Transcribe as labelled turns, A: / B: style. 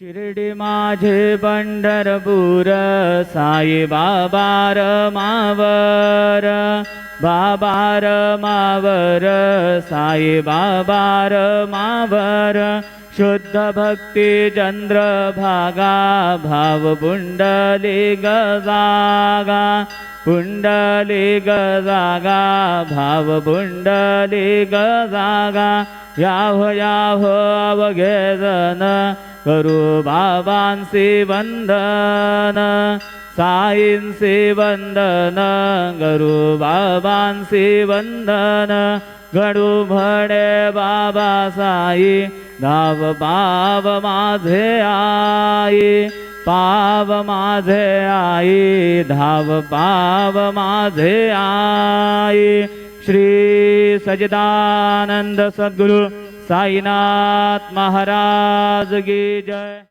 A: शिर्डी माझे पंढरपूर साई बाबा रमावर बाबा रमावर साई बाबा रमावर शुद्ध भक्ती चंद्रभागा भाव पुंडलिक जागा पुंडलिक जागा भाव पुंडलिक जागा याव याव अवघे जन करू बाबांसी वंदन साईंसी वंदन करू बाबांसी वंदन घडू म्हणे बाबा साई धाव पाव माझे आई पाव माझे आई धाव पाव माझे आई। श्री सच्चिदानंद सद्गुरु साईनाथ महाराज की जय।